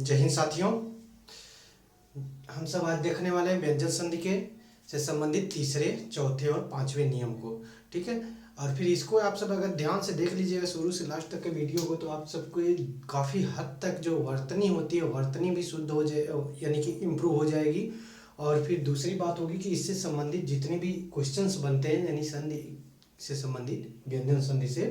जय हिंद साथियों। हम सब आज देखने वाले हैं व्यंजन संधि के से संबंधित तीसरे, चौथे और पांचवें नियम को। ठीक है, और फिर इसको आप सब अगर ध्यान से देख लीजिएगा शुरू से लास्ट तक के वीडियो को, तो आप सबको ये काफ़ी हद तक जो वर्तनी होती है वर्तनी भी शुद्ध हो जाए, यानी कि इम्प्रूव हो जाएगी। और फिर दूसरी बात होगी कि इससे संबंधित जितने भी क्वेश्चंस बनते हैं, यानी संधि से संबंधित व्यंजन संधि से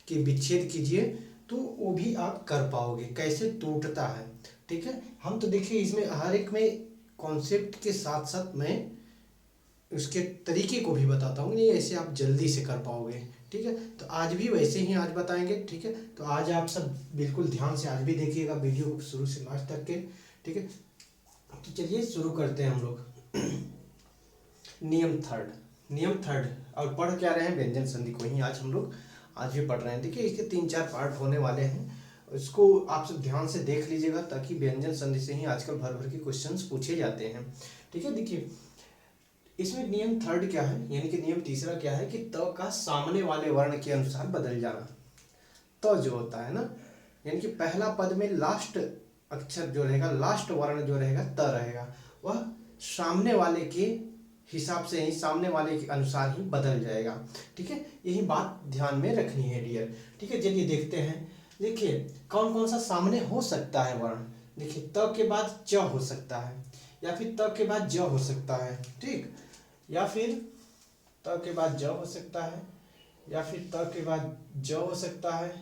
कि विच्छेद कीजिए, तो वो भी आप कर पाओगे, कैसे टूटता है। ठीक है, हम तो देखिए इसमें हर एक में कॉन्सेप्ट के साथ साथ मैं उसके तरीके को भी बताता हूँ, नहीं ऐसे आप जल्दी से कर पाओगे। ठीक है, तो आज भी वैसे ही आज बताएंगे। ठीक है, तो आज आप सब बिल्कुल ध्यान से आज भी देखिएगा वीडियो को शुरू से लास्ट तक के। ठीक है, तो चलिए शुरू करते हैं हम लोग। नियम थर्ड, और पढ़ क्या रहे हैं, व्यंजन संधि को ही आज हम लोग आज भी पढ़ रहे हैं। देखिए इसके 3-4 पार्ट होने वाले हैं, इसको आप सब ध्यान से देख लीजिएगा, ताकि व्यंजन संधि से ही आजकल भर भर के क्वेश्चंस पूछे जाते हैं। ठीक है, देखिए इसमें नियम थर्ड क्या है, यानी कि नियम तीसरा क्या है कि त का सामने वाले वर्ण के अनुसार बदल जाना। त जो होता है ना, यानी कि पहला पद में लास्ट अक्षर जो रहेगा, लास्ट वर्ण जो रहेगा त रहेगा, वह सामने वाले के हिसाब से ही, सामने वाले के अनुसार ही बदल जाएगा। ठीक है, यही बात ध्यान में रखनी है डियर। ठीक है, चलिए देखते हैं। देखिए कौन कौन सा सामने हो सकता है वर्ण। देखिए त के बाद च हो सकता है, या फिर त के बाद ज हो सकता है। ठीक, या फिर त के बाद ज हो सकता है, या फिर त के बाद ज हो सकता है,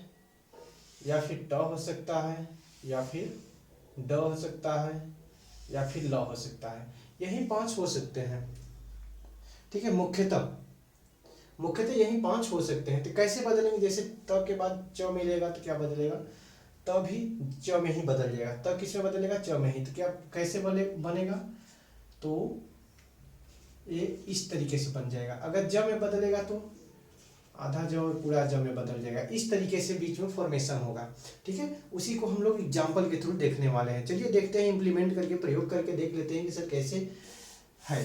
या फिर ट हो सकता है, या फिर ड हो सकता है, या फिर ल हो सकता है। यही 5 हो सकते हैं। ठीक है, मुख्यतः यही 5 हो सकते हैं। तो कैसे बदलेंगे, जैसे त के बाद च मिलेगा तो क्या बदलेगा, त भी च में ही बदल जाएगा। त किस में बदलेगा, च में ही। तो क्या कैसे बनेगा, तो ये इस तरीके से बन जाएगा। अगर ज में बदलेगा तो आधा ज और पूरा ज में बदल जाएगा। इस तरीके से बीच में फॉर्मेशन होगा। ठीक है, उसी को हम लोग एग्जाम्पल के थ्रू देखने वाले हैं। चलिए देखते हैं, इम्प्लीमेंट करके प्रयोग करके देख लेते हैं कि सर कैसे है,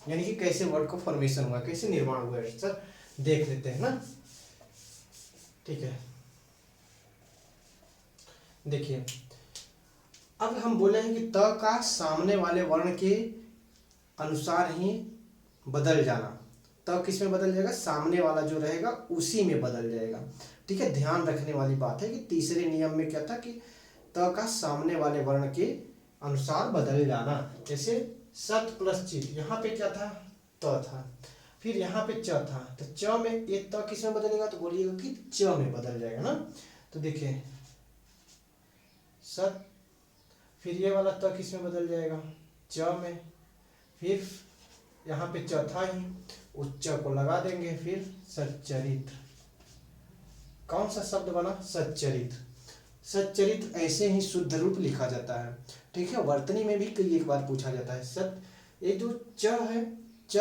यानी कि कैसे वर्ड का फॉर्मेशन हुआ, कैसे निर्माण हुआ है सर, देख लेते हैं ना। ठीक है, देखिए अब हम बोले हैं कि त का सामने वाले वर्ण के अनुसार ही बदल जाना। त किस में बदल जाएगा, सामने वाला जो रहेगा उसी में बदल जाएगा। ठीक है, ध्यान रखने वाली बात है कि तीसरे नियम में क्या था कि त का सामने वाले वर्ण के अनुसार बदल जाना। जैसे सत प्लस चित, यहाँ पे क्या था, त था, फिर यहाँ पे च था, तो च में ये त किस में बदलेगा, तो बोलिएगा कि च में बदल जाएगा ना। तो देखिए सत, फिर ये वाला त किस में बदल जाएगा, च में, फिर यहाँ पे च था ही, उस च को लगा देंगे, फिर सच्चरित्र। कौन सा शब्द बना, सच्चरित्र। सच्चरित्र ऐसे ही शुद्ध रूप लिखा जाता है। ठीक है, वर्तनी में भी कई एक बार पूछा जाता है। सत, ये जो च है, च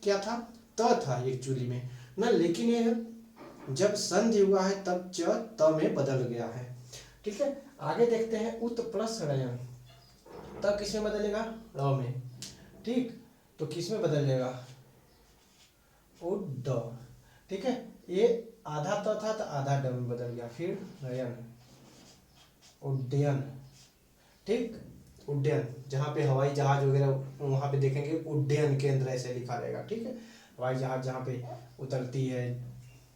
क्या था, त था एक्चुअली में ना, लेकिन ये जब संधि हुआ है तब च त में बदल गया है। ठीक है, आगे देखते हैं। उत प्लस णयन, त किस में बदलेगा, ड़ में। ठीक, तो किस में बदल जाएगा, उड। ठीक है, ये आधा त था तो आधा ड में बदल गया, फिर नयन, उड्डयन। ठीक, उड्डयन, जहाँ पे हवाई जहाज वगैरह वहाँ पे देखेंगे उड्डयन केंद्र ऐसे लिखा रहेगा। ठीक है, हवाई जहाज जहाँ पे उतरती है,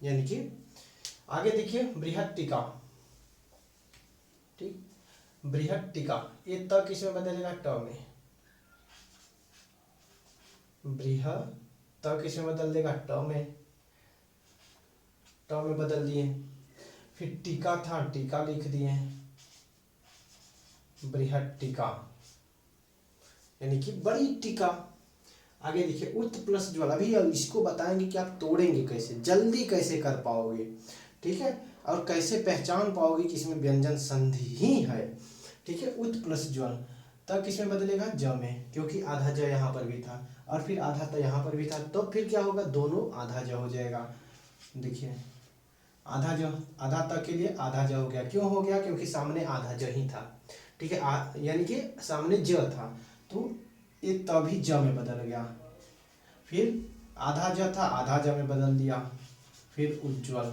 यानी कि। आगे देखिए बृहत्तिका। ठीक, बृहत्तिका, ये त किस में बदलेगा, ट में। बृह, त किस में बदल देगा, ट में, ट में बदल दिए। फिर टीका था, टीका लिख दिए, बृहत्तिका, यानी कि बड़ी टीका। आगे देखिए उत प्लस ज्वाला, भी इसको बताएंगे कि आप तोड़ेंगे कैसे, जल्दी कैसे कर पाओगे। ठीक है, और कैसे पहचान पाओगे कि इसमें व्यंजन संधि ही है। ठीक है, उत प्लस ज्वल, तब किस में बदलेगा, ज में, क्योंकि आधा ज यहाँ पर भी था और फिर आधा त यहाँ पर भी था, तो फिर क्या होगा, दोनों आधा ज हो जाएगा। देखिए आधा ज, आधा त के लिए आधा ज हो गया। क्यों हो गया, क्योंकि सामने आधा ज ही था। ठीक है, यानी कि सामने ज था, तो ये तभी ज में बदल गया। फिर आधा ज था, आधा ज में बदल दिया, फिर उज्ज्वल,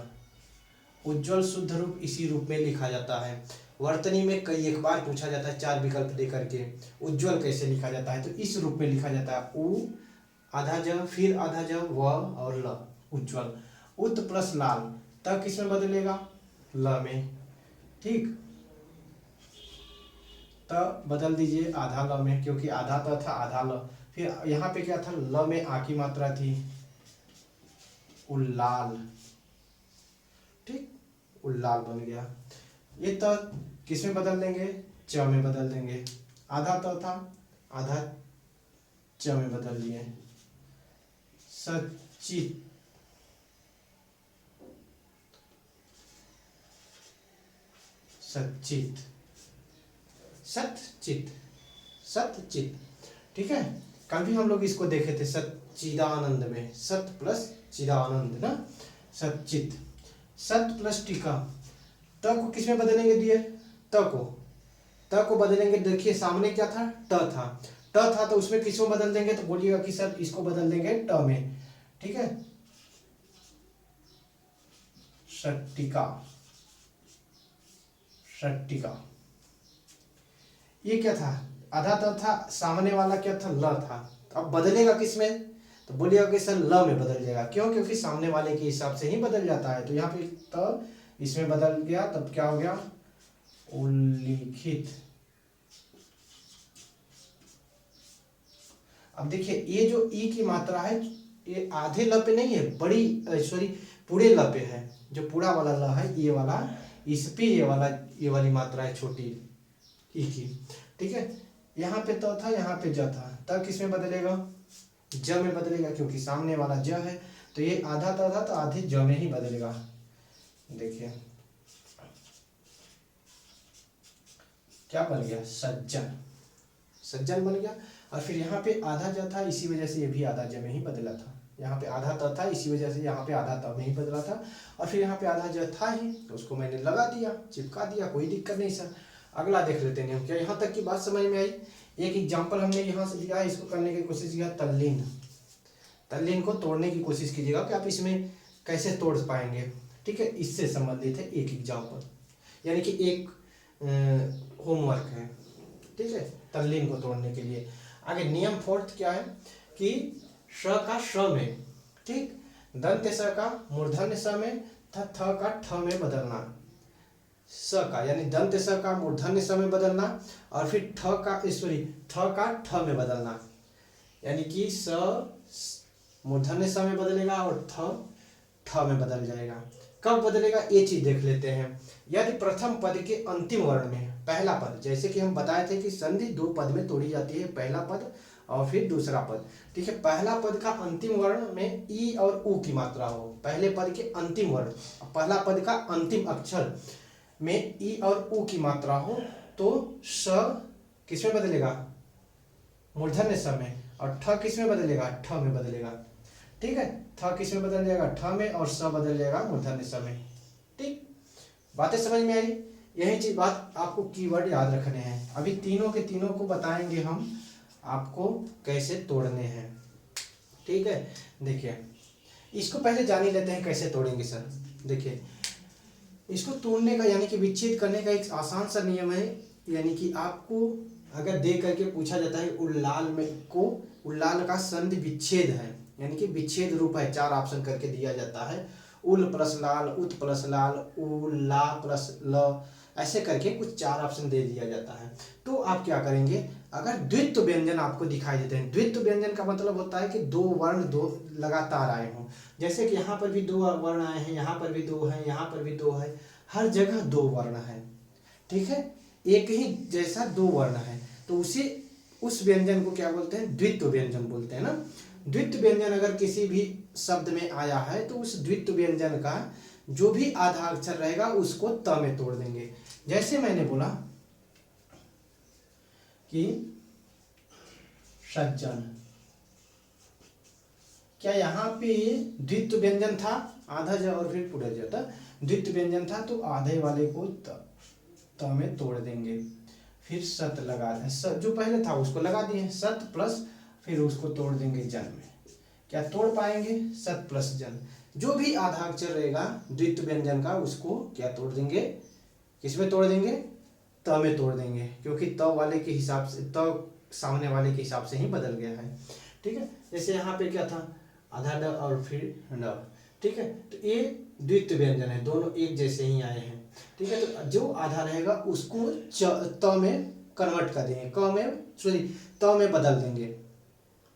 उज्ज्वल शुद्ध रूप इसी रूप में लिखा जाता है। वर्तनी में कई एक बार पूछा जाता है 4 विकल्प दे करके उज्ज्वल कैसे लिखा जाता है, तो इस रूप में लिखा जाता है उ आधा ज फिर आधा ज व और ल उज्ज्वल। उत प्लस लाल त किसमें बदलेगा, ल में। ठीक, त बदल दीजिए आधा ल में, क्योंकि आधा त था आधा ल। फिर यहाँ पे क्या था, ल में आ की मात्रा थी, उल्लाल। ठीक, उल्लाल बन गया। ये त किस में बदल देंगे, च में बदल देंगे। आधा त था आधा च में बदल दिए, सचित। सचित, सतचित, सतचित। ठीक है, कल भी हम लोग इसको देखे थे सच्चिदानंद में, सत प्लस चिदानंद ना, सचित। सत प्लस टीका, त को किसमें बदलेंगे दिए, त को बदलेंगे। देखिए सामने क्या था, ट था, तो उसमें किसको बदल देंगे, तो बोलिएगा कि सर इसको बदल देंगे ट में। ठीक है, षट्टिका, षट्टिका। ये क्या था, आधा त था, सामने वाला क्या था, ल था। अब बदलेगा किसमें, तो बोलिएगा कि सर ल में बदल जाएगा। क्यों, क्योंकि सामने वाले के हिसाब से ही बदल जाता है। तो यहाँ पे त इसमें बदल गया, तब क्या हो गया, उल्लिखित। अब देखिए ये जो ई की मात्रा है ये आधे ल पे नहीं है, बड़ी सॉरी पूरे ल पे है। जो पूरा वाला ल है ये वाला, इस पे ये वाली मात्रा है छोटी ई की। ठीक है, यहाँ पे त था, यहाँ पे ज था, तब किसमें बदलेगा, ज में बदलेगा, क्योंकि सामने वाला ज है। तो ये आधा त था तो आधे ज में ही बदलेगा। देखिए क्या बन गया, सज्जन, सज्जन बन गया। और फिर यहाँ पे आधा ज था, इसी वजह से ये भी आधा ज में ही बदला था। यहाँ पे आधा त था, इसी वजह से यहाँ पे आधा त में ही बदला था। और फिर यहाँ पे आधा ज था ही, तो उसको मैंने लगा दिया, चिपका दिया, कोई दिक्कत नहीं सर। अगला देख लेते हैं हम, क्या यहाँ तक की बात समझ में आई। एक एग्जाम्पल हमने यहाँ से दिया है, इसको करने की कोशिश किया, तल्लीन। तल्लीन को तोड़ने की कोशिश कीजिएगा कि आप इसमें कैसे तोड़ पाएंगे। ठीक है, इससे संबंधित है एक एग्जाम्पल, यानी कि एक होमवर्क है। ठीक है, तल्लीन को तोड़ने के लिए। आगे नियम फोर्थ क्या है कि श का श में, ठीक, दंत स का मूर्धन्य स में तथा थ का ठ में बदलना। स का यानी दंत स का मूर्धन्य स में बदलना, और फिर ठ का ठ में बदलना। यानी कि स मूर्धन्य स में बदलेगा और ठ में बदल जाएगा। कब बदलेगा ये चीज देख लेते हैं। यदि प्रथम पद के अंतिम वर्ण में पहला पद, जैसे कि हम बताए थे कि संधि 2 पद में तोड़ी जाती है, पहला पद और फिर दूसरा पद। ठीक है, पहला पद का अंतिम वर्ण में ई और उ की मात्रा हो, पहले पद के अंतिम वर्ण, पहला पद का अंतिम अक्षर में ई और उ की मात्रा हो, तो स किसमें बदलेगा, मूर्धन्य स में, और ठ किसमें बदलेगा, ठ में बदलेगा। ठीक है, थ किसमें बदल जाएगा, ठ में, और स बदल जाएगा मूर्धन्य स में। ठीक, बातें समझ में आई। यही चीज बात आपको कीवर्ड याद रखने हैं। अभी तीनों के तीनों को बताएंगे हम आपको कैसे तोड़ने हैं। ठीक है, देखिए इसको पहले जान ही लेते हैं कैसे तोड़ेंगे सर। देखिए इसको तोड़ने का यानी कि विच्छेद करने का एक आसान सा नियम है। यानी कि आपको अगर दे करके पूछा जाता है उल्लाल में को, उल्लाल का संधि विच्छेद है, यानी कि विच्छेद रूप है, 4 ऑप्शन करके दिया जाता है, उल प्लस लाल, उत प्लस लाल, उल्ला प्लस ल, ऐसे करके कुछ 4 ऑप्शन दे दिया जाता है। तो आप क्या करेंगे, अगर द्वित्व व्यंजन आपको दिखाई देते हैं, द्वित्व व्यंजन का मतलब होता है कि 2 वर्ण 2 लगातार आए हों। जैसे कि यहाँ पर भी 2 वर्ण आए हैं, यहाँ पर भी 2 हैं, यहाँ पर भी 2 है, हर जगह 2 वर्ण है। ठीक है, एक ही जैसा 2 वर्ण है, तो उस व्यंजन को क्या बोलते हैं, द्वित्व व्यंजन बोलते हैं ना। द्वित्व व्यंजन अगर किसी भी शब्द में आया है तो उस द्वित्व व्यंजन का जो भी आधा अक्षर रहेगा उसको त में तोड़ देंगे। जैसे मैंने बोला कि सज्जन, क्या यहाँ पे द्वित्व व्यंजन था, आधा ज और फिर पूरा ज था, द्वित्व व्यंजन था, तो आधे वाले को त में तोड़ देंगे। फिर सत लगा दें, जो पहले था उसको लगा दिए, सत प्लस फिर उसको तोड़ देंगे जन में। क्या तोड़ पाएंगे, सत प्लस जन। जो भी आधा अक्षर रहेगा द्वित्व व्यंजन का उसको क्या तोड़ देंगे, किसमें तोड़ देंगे, त में तोड़ देंगे, क्योंकि त वाले के हिसाब से, त सामने वाले के हिसाब से ही बदल गया है। ठीक है, जैसे यहाँ पे क्या था, आधा ड और फिर ड। ठीक है, तो ये द्वित्व व्यंजन है, दोनों एक जैसे ही आए हैं। ठीक है, तो जो आधा रहेगा उसको त में कन्वर्ट कर देंगे, क में सॉरी त में बदल देंगे।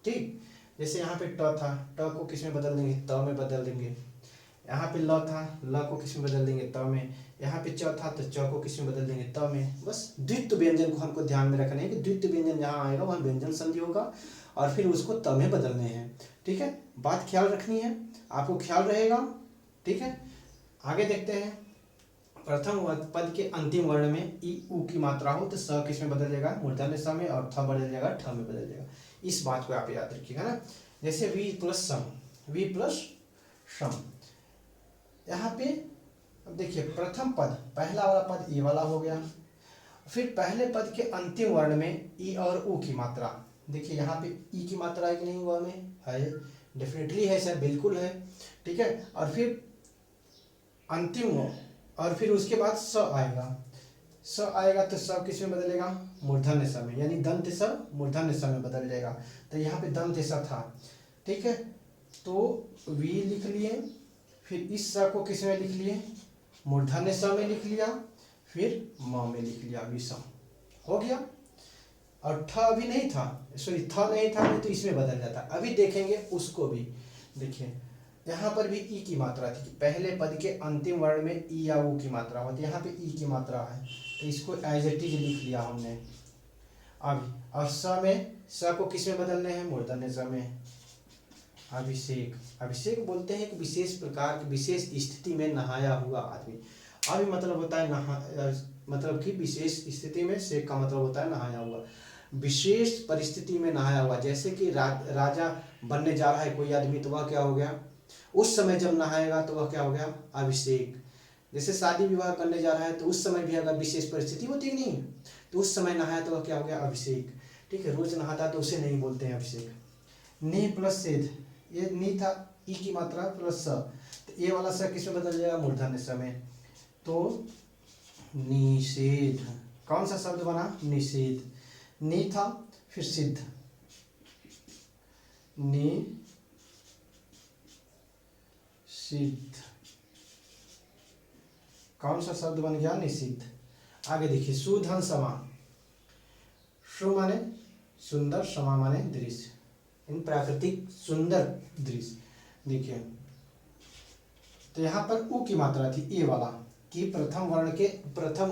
ठीक, जैसे यहाँ पे ट था, ट को किस में बदल देंगे, त में बदल देंगे। यहाँ पे ल था, ल को किस में बदल देंगे, त में। यहाँ पे च था तो च को किस में बदल देंगे, त में। बस द्वित्व व्यंजन को हमको ध्यान में रखना है कि द्वित्व व्यंजन जहाँ आएगा वहाँ व्यंजन संधि होगा और फिर उसको त में बदलने हैं। ठीक है, बात ख्याल रखनी है, आपको ख्याल रहेगा। ठीक है, आगे देखते हैं। प्रथम पद के अंतिम वर्ण में ई उ की मात्रा हो तो स किस में बदल जाएगा, मूर्धन्य स में, और थ बदल जाएगा ठ में बदल जाएगा। इस बात को आप याद रखिएगा ना। जैसे V plus sum, V plus sum, यहाँ पे अब देखिए प्रथम पद, पहला वाला पद ई वाला हो गया, फिर पहले पद के अंतिम वर्ण में ई और उ की मात्रा। देखिए यहाँ पे ई की मात्रा है कि नहीं हुआ में, है, डेफिनेटली है सर, बिल्कुल है। ठीक है, और फिर अंतिम, और फिर उसके बाद स आएगा, स आएगा तो स किस में बदलेगा, मूर्धन्य स में, यानी दंत स मूर्धन्य स में बदल जाएगा। तो यहाँ पे दंत स था। ठीक है, तो वी लिख लिए, फिर इस स को किस में लिख लिए, मूर्धन्य स में लिख लिया, फिर म में लिख लिया, विषम हो गया। और ठ अभी नहीं था, सॉरी थ नहीं था, नहीं तो इसमें बदल जाता। अभी देखेंगे उसको भी। देखिए यहाँ पर भी ई की मात्रा थी, पहले पद के अंतिम वर्ण में ई या उ की मात्रा होती है, यहाँ पे ई की मात्रा है तो इसको एज इट इज लिख लिया हमने अभी। और स में, स को किस में बदलने हैं, मूर्धन्य स में। अभिषेक, अभिषेक बोलते हैं एक विशेष प्रकार की विशेष स्थिति में नहाया हुआ आदमी। अभी मतलब होता है नहा, मतलब कि विशेष स्थिति में, शेख का मतलब होता है नहाया हुआ, विशेष परिस्थिति में नहाया हुआ। जैसे कि राजा बनने जा रहा है कोई आदमी, तो वह क्या हो गया, उस समय जब नहाएगा तो वह क्या हो गया, अभिषेक। जैसे शादी विवाह करने जा रहा है तो उस समय भी अगर विशेष परिस्थिति होती नहीं, तो उस समय नहाया तो वह क्या हो गया, अभिषेक। ठीक है, रोज नहाता तो उसे नहीं बोलते हैं अभिषेक। नी प्लस सेध, ये नी था, ई की मात्रा प्लस स, तो ये वाला स किस में बदल जाएगा, मूर्धन्य स में। तो निषेध, कौन सा शब्द बना, निषेध। नी था, फिर सिद्ध, नि सिद्ध, कौन सा शब्द बन गया, निषिद्ध। आगे देखिए सुधन समा, सु माने सुंदर, समा माने दृश्य, इन प्राकृतिक सुंदर दृश्य। देखिए तो यहाँ पर उ की मात्रा थी ए वाला, कि प्रथम वर्ण के, प्रथम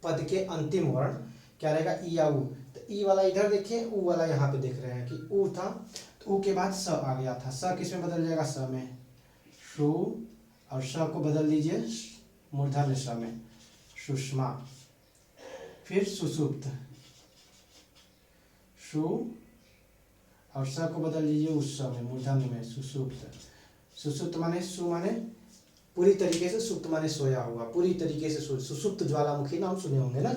पद के अंतिम वर्ण क्या रहेगा, ई या उ। तो ई वाला इधर देखिए, उ वाला यहाँ पे देख रहे हैं कि उ था, तो उ के बाद स आ गया था, स किस में बदल जाएगा, स में। सु और स को बदल दीजिए मूर्धन्य स में, सुषमा। फिर सुसुप्त, सु और स को बदल दीजिए उस स में, मूर्धन्य में, सुसुप्त। सुसुप्त माने, सु माने पूरी तरीके से, सुप्त माने सोया हुआ, पूरी तरीके से सुसुप्त ज्वालामुखी नाम सुने होंगे ना,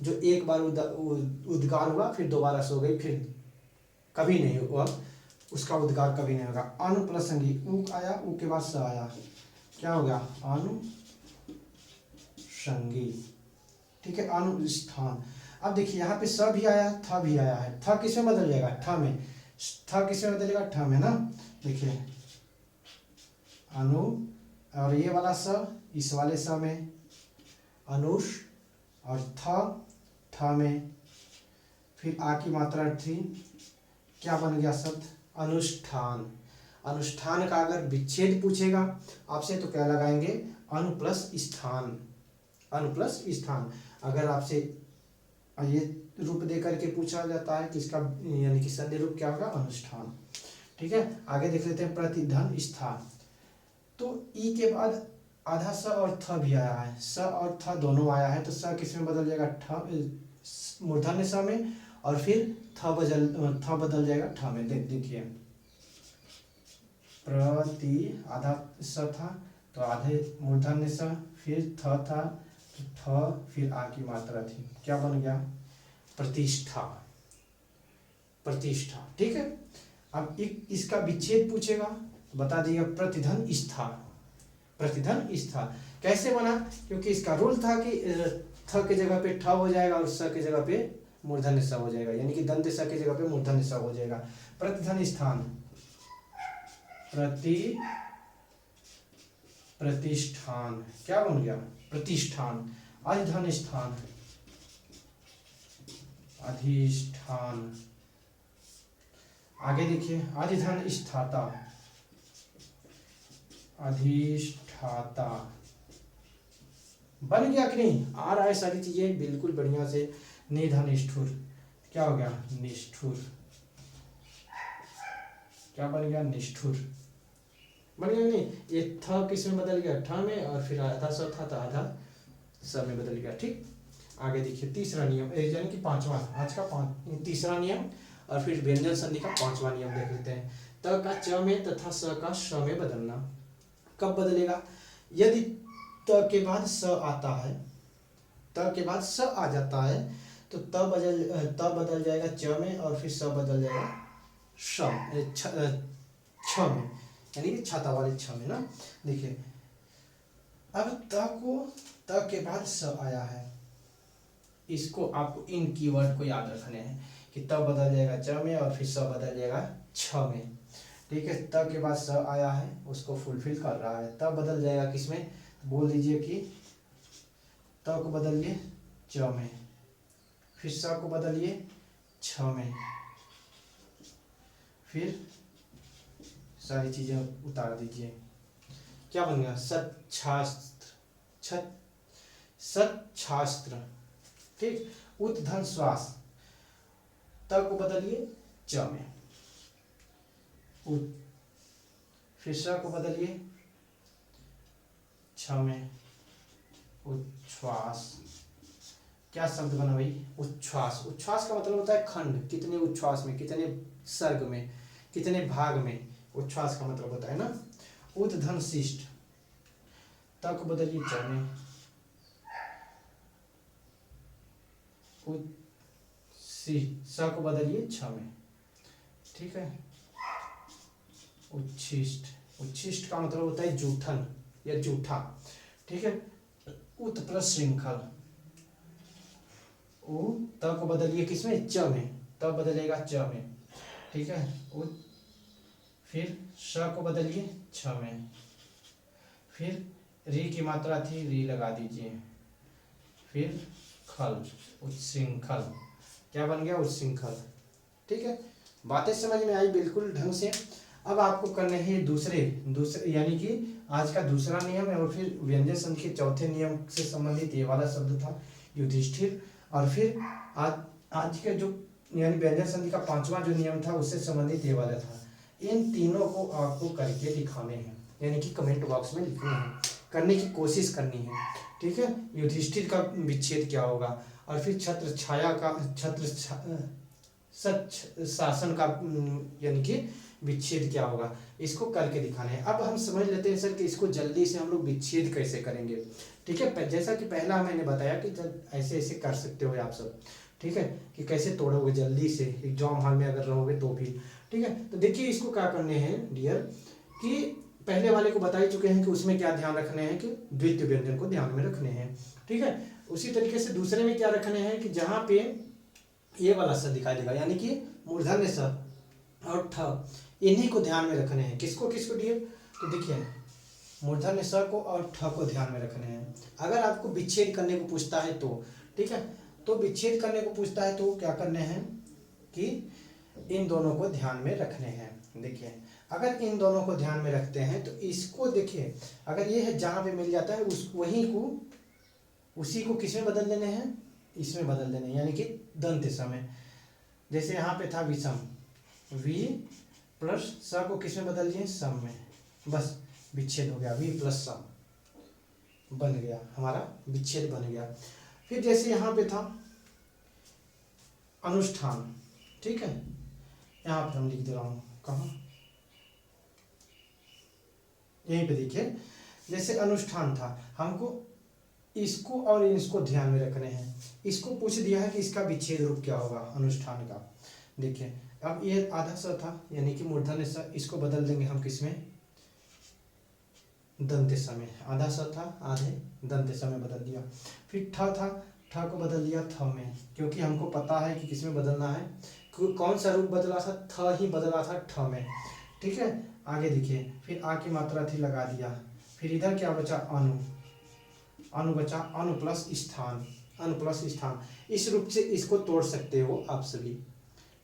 जो एक बार उद्गार हुआ फिर दोबारा सो गई, फिर कभी नहीं हुआ, उसका उद्गार कभी नहीं होगा। अनुप्रसंगी, उ आया, उ के बाद स आया, क्या हो गया, अनुषंगी। ठीक है, अनुष्ठान। अब देखिए यहाँ पे स भी आया, थ भी आया है, थ किस में बदल जाएगा, ठ में, थ किस में बदलेगा, ठ में ना। देखिए अनु, और ये वाला स इस वाले स में, अनुष, और थ में, फिर आ की मात्रा थी, क्या बन गया शब्द, अनुष्ठान। अनुष्ठान का अगर विच्छेद पूछेगा आपसे तो क्या लगाएंगे, अनु प्लस स्थान, अनु प्लस स्थान। अगर आपसे ये रूप दे करके पूछा जाता है कि इसका यानी कि संधि रूप क्या होगा, अनुष्ठान। ठीक है, आगे देख लेते हैं प्रतिधन स्थान। तो ई के बाद आधा स और थ भी आया है, स और थ दोनों आया है, तो स किस में बदल जाएगा, ठ मूर्धन्य स में, और फिर थ बदल जाएगा ठ में। देखिए प्रति, आधा स था तो आधे मूर्धन्य स, फिर थ था तो थ, फिर आ की मात्रा थी, क्या बन गया, प्रतिष्ठा, प्रतिष्ठा। ठीक है, अब इसका विच्छेद पूछेगा बता दिएगा प्रतिधन स्था। प्रतिधन स्था कैसे बना? क्योंकि इसका रूल था कि थ के जगह पे ठ हो जाएगा और स के जगह पे मूर्धन्य स हो जाएगा, यानी कि दंत स के जगह पे मूर्धन्य स हो जाएगा। प्रतिधन स्थान, प्रतिष्ठान क्या बन गया? प्रतिष्ठान। अधिधन स्थान, अधिष्ठान। आगे देखिए अधिधन स्थाता, अधिष्ठाता। बन गया कि नहीं? आ रहा है सारी चीजें बिल्कुल बढ़िया से। निधन निष्ठुर क्या हो गया? निष्ठुर। क्या बन गया? निष्ठुर बन गया नहीं? ये थ किस में बदल गया? ठ में, और फिर आधा स था तो आधा स में बदल गया। ठीक, आगे देखिए तीसरा नियम, यानी कि पांचवा, आज का तीसरा नियम, और फिर व्यंजन संधि का पांचवा नियम देख लेते हैं। त का च में तथा स का श में बदलना। कब बदलेगा? यदि त के बाद स आता है, त के बाद स आ जाता है तो त बदल जाएगा च में, और फिर स बदल जाएगा छ में, यानी कि छाता वाले छ में ना। देखिए अब त के बाद स आया है, इसको आपको इन कीवर्ड को याद रखने हैं कि त बदल जाएगा च में और फिर स बदल जाएगा छ में। ठीक है, त के बाद स आया है, उसको फुलफिल कर रहा है। त बदल जाएगा किसमें? बोल दीजिए कि त को बदलिए च में, फिर स को बदलिए छ में, फिर सारी चीजें उतार दीजिए। क्या बन गया? सच्छास्त्र, सच्छास्त्र। ठीक, उत्धन श्वास, त को बदलिए च में, फिर स को बदलिए छ में, उच्छ्वास। क्या शब्द बना भाई? उच्छ्वास। उच्छ्वास का मतलब होता है खंड, कितने उच्छ्वास में, कितने सर्ग में, कितने भाग में, उच्छ्वास का मतलब होता है ना। उद्धन शिष्ट, त को बदलिए च में, स को बदलिए छ में। ठीक है, उच्छिष्ट, उच्छिष्ट का मतलब होता है जूठन या जूठा। ठीक है, उत प्लस श्रृंखल, उ त को बदलिए किसमें? च में, त बदलेगा च में। ठीक है, उत, फिर स को बदलिए छ में, फिर री की मात्रा थी, री लगा दीजिए, फिर खल, उच्छृंखल। क्या बन गया? उच्छृंखल। ठीक है, बातें समझ में आई बिल्कुल ढंग से। अब आपको करने हैं दूसरे यानी कि आज का दूसरा नियम है, और फिर व्यंजन संधि के चौथे नियम से संबंधित ये वाला शब्द था युधिष्ठिर, और फिर आज के जो यानी व्यंजन संधि का पांचवा जो नियम था उससे संबंधित ये वाला था। इन तीनों को आपको करके दिखाने हैं, यानी कि कमेंट बॉक्स में लिखने हैं, करने की कोशिश करनी है। ठीक है, युधिष्ठिर का विच्छेद क्या होगा, और फिर छत्र छाया का शासन का यानी कि विच्छेद क्या होगा, इसको करके दिखाना है। अब हम समझ लेते हैं सर कि इसको जल्दी से हम लोग विच्छेद कैसे करेंगे। ठीक है, जैसा कि पहला मैंने बताया कि जब ऐसे ऐसे कर सकते हो आप सब। ठीक है, कि कैसे तोड़ोगे जल्दी से एग्जाम हॉल में अगर रहोगे तो भी। ठीक है, तो देखिए इसको क्या करने हैं डियर, कि पहले वाले को बता ही चुके हैं कि उसमें क्या ध्यान रखने हैं कि द्वितीय व्यंजन को ध्यान में रखने हैं। ठीक है, उसी तरीके से दूसरे में क्या रखने हैं कि जहाँ पे ये वाला स दिखाई देगा, यानी कि मूर्धन्य स और ठ, इन्हीं को ध्यान में रखने हैं। किसको किसको डियर? तो देखिए मूर्धन्य स को और ठ को ध्यान में रखने हैं। अगर आपको विच्छेद करने को पूछता है तो, ठीक है, तो विच्छेद करने को पूछता है तो क्या करने हैं कि इन दोनों को ध्यान में रखने हैं। देखिए अगर इन दोनों को ध्यान में रखते हैं तो इसको देखिए, अगर ये है जहाँ पे मिल जाता है उसी को किसमें बदल देने हैं? इसमें बदल देने, यानी कि दंत स में। जैसे यहाँ पे था विषम, वी प्लस स को किसमें बदल दिए? सम में। बस विच्छेद हो गया, वी प्लस सम बन गया, हमारा विच्छेद बन गया। फिर जैसे यहाँ पे था अनुष्ठान, ठीक है, यहाँ पे हम लिख दे रहा हूँ, कहाँ? यहीं पे देखिए, जैसे अनुष्ठान था, हमको इसको और इसको ध्यान में रखने हैं। इसको पूछ दिया है कि इसका विच्छेद रूप क्या होगा अनुष्ठान का। देखिए अब ये आधा स था, यानी कि मूर्धन्य स, इसको बदल देंगे हम किसमें? दंत समय, आधा स था आधे दंत समय बदल दिया। फिर ठ था, ठ को बदल दिया थ में, क्योंकि हमको पता है कि किस में बदलना है, कौन सा रूप बदला था, थ ही बदला था ठ में। ठीक है, आगे देखिए, फिर आ की मात्रा थी लगा दिया, फिर इधर क्या बचा, अनु, अनु बचा, अनु प्लस स्थान, अनु प्लस स्थान। इस रूप से इसको तोड़ सकते हो आप सभी।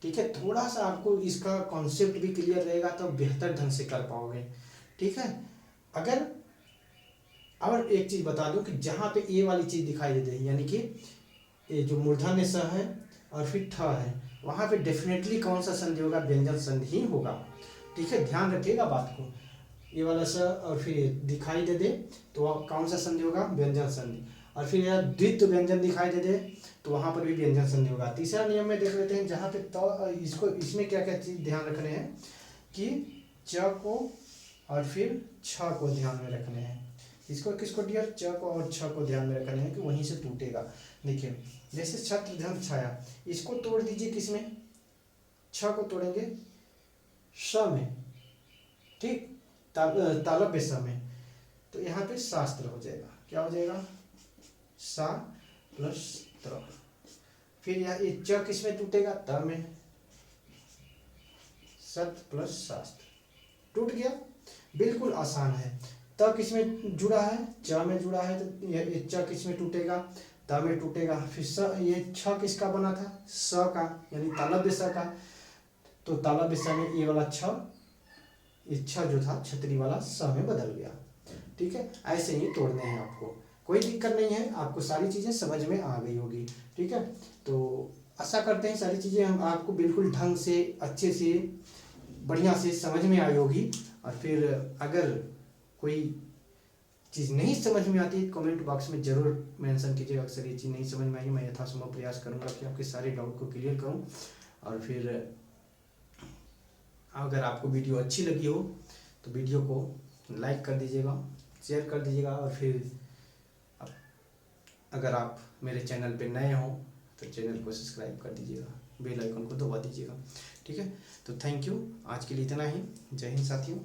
ठीक है, थोड़ा सा आपको इसका कॉन्सेप्ट भी क्लियर रहेगा तो बेहतर ढंग से कर पाओगे। ठीक है, अगर और एक चीज बता दूं कि जहाँ पे ये वाली चीज दिखाई देती है, यानी कि ये जो मूर्धन्य स है और फिर ठ है, वहाँ पे डेफिनेटली कौन सा संधि होगा, व्यंजन संधि ही होगा। ठीक है, ध्यान रखिएगा बात को, ये वाला स और फिर दिखाई दे दे तो कौन सा संधि होगा, व्यंजन संधि। और फिर यह द्वित्व व्यंजन दिखाई दे दे तो वहाँ पर भी व्यंजन संधि होगा। तीसरा नियम में देख लेते हैं, जहाँ पे त इसको, इसमें क्या क्या चीज ध्यान रखने हैं कि च को और फिर छ को ध्यान में रखने हैं। इसको किसको दिया, च को और छ को ध्यान में रखने हैं कि वहीं से टूटेगा। देखिए, जैसे छत्र धन छाया, इसको तोड़ दीजिए किसमें, छ को तोड़ेंगे स में। ठीक, तालव्य स में, तो यहाँ पे शास्त्र हो जाएगा, क्या हो जाएगा, सा प्लस त्र। फिर यह ये च किस में टूटेगा, त में, सत प्लस शास्त्र, टूट गया। बिल्कुल आसान है। त किस में जुड़ा है, च में जुड़ा है, तो ये च किस में टूटेगा, त में टूटेगा। फिर स, ये छ किसका बना था, स का, यानी तालव्य स का, तो तालव्य स में ये वाला छ, ये छ जो था छतरी वाला स में बदल गया। ठीक है, ऐसे ही तोड़ने हैं आपको, कोई दिक्कत नहीं है, आपको सारी चीज़ें समझ में आ गई होगी। ठीक है, तो आशा करते हैं सारी चीज़ें हम आपको बिल्कुल ढंग से, अच्छे से, बढ़िया से समझ में आई होगी। और फिर अगर कोई चीज़ नहीं समझ में आती है कमेंट बॉक्स में ज़रूर मेंशन कीजिएगा। अक्सर ये चीज़ नहीं समझ में आई, मैं यथासंभव प्रयास करूँगा कि आपके सारे डाउट को क्लियर करूँ। और फिर अगर आपको वीडियो अच्छी लगी हो तो वीडियो को लाइक कर दीजिएगा, शेयर कर दीजिएगा। और फिर अगर आप मेरे चैनल पे नए हो तो चैनल को सब्सक्राइब कर दीजिएगा, बेल आइकन को दबा दीजिएगा। ठीक है, तो थैंक यू, आज के लिए इतना ही। जय हिंद साथियों।